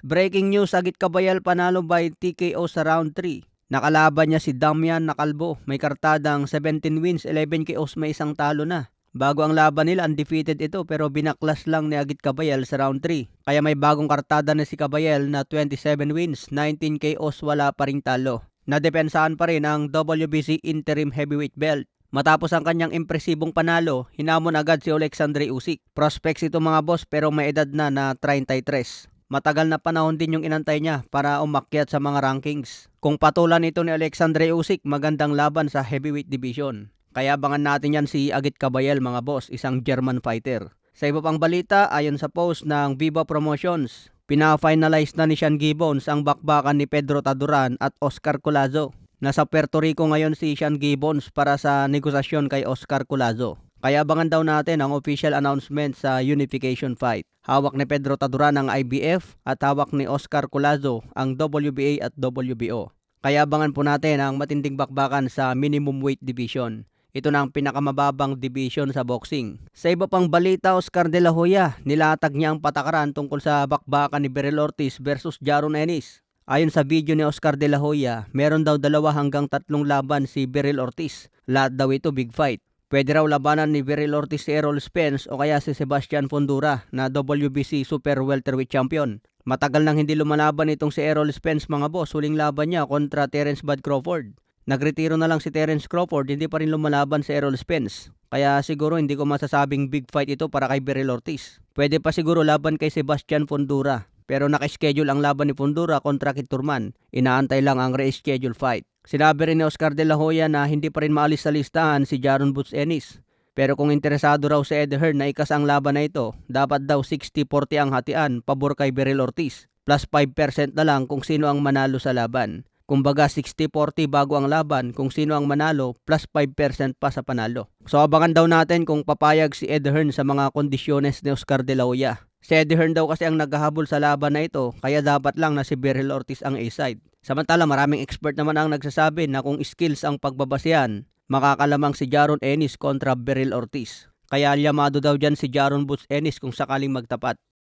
Breaking news, Agit Kabayel panalo by TKO sa round 3. Nakalaban niya si Damian Nakalbo. May kartadang 17 wins, 11 KOs, may isang talo na. Bago ang laban nila, undefeated ito pero binaklas lang ni Agit Kabayel sa round 3. Kaya may bagong kartada na si Kabayel na 27 wins, 19 KOs, wala pa ring talo. Nadepensahan pa rin ang WBC Interim Heavyweight Belt. Matapos ang kanyang impresibong panalo, hinamon agad si Alexandre Usyk. Prospects ito mga boss pero may edad na 33. Matagal na panahon din yung inantay niya para umakyat sa mga rankings. Kung patulan ito ni Alexandre Usyk, magandang laban sa heavyweight division. Kaya abangan natin yan si Agit Kabayel mga boss, isang German fighter. Sa iba pang balita, ayon sa post ng Viva Promotions, pina-finalize na ni Sean Gibbons ang bakbakan ni Pedro Taduran at Oscar Collazo. Nasa Puerto Rico ngayon si Sean Gibbons para sa negosasyon kay Oscar Collazo. Kaya abangan daw natin ang official announcement sa unification fight. Hawak ni Pedro Taduran ang IBF at hawak ni Oscar Collazo ang WBA at WBO. Kaya abangan po natin ang matinding bakbakan sa minimum weight division. Ito na ang pinakamababang division sa boxing. Sa iba pang balita, Oscar De La Hoya, nilatag niya ang patakaran tungkol sa bakbakan ni Beryl Ortiz versus Jaron Ennis. Ayon sa video ni Oscar De La Hoya, meron daw 2 hanggang 3 laban si Beryl Ortiz. Lahat daw ito big fight. Pwede raw labanan ni Beryl Ortiz si Errol Spence o kaya si Sebastian Fundora na WBC Super Welterweight Champion. Matagal nang hindi lumalaban itong si Errol Spence mga boss. Huling laban niya kontra Terence Bud Crawford. Nagretiro na lang si Terence Crawford, hindi pa rin lumalaban si Errol Spence. Kaya siguro hindi ko masasabing big fight ito para kay Beryl Ortiz. Pwede pa siguro laban kay Sebastian Fundora. Pero naka-schedule ang laban ni Fundora kontra Kit Turman. Inaantay lang ang re-schedule fight. Sinabi rin ni Oscar De La Hoya na hindi pa rin maalis sa listahan si Jaron Boots Ennis. Pero kung interesado raw si Eddie Hearn na ikas ang laban na ito, dapat daw 60-40 ang hatian pabor kay Beryl Ortiz. Plus 5% na lang kung sino ang manalo sa laban. Kumbaga 60-40 bago ang laban, kung sino ang manalo, plus 5% pa sa panalo. So abangan daw natin kung papayag si Eddie Hearn sa mga kondisyones ni Oscar De La Hoya. Si Eddie Hearn daw kasi ang naghahabol sa laban na ito, kaya dapat lang na si Beryl Ortiz ang A-side. Samantala maraming expert naman ang nagsasabi na kung skills ang pagbabasihan, makakalamang si Jaron Ennis kontra Beryl Ortiz. Kaya yamado daw dyan si Jaron Boots Ennis kung sakaling magtapat.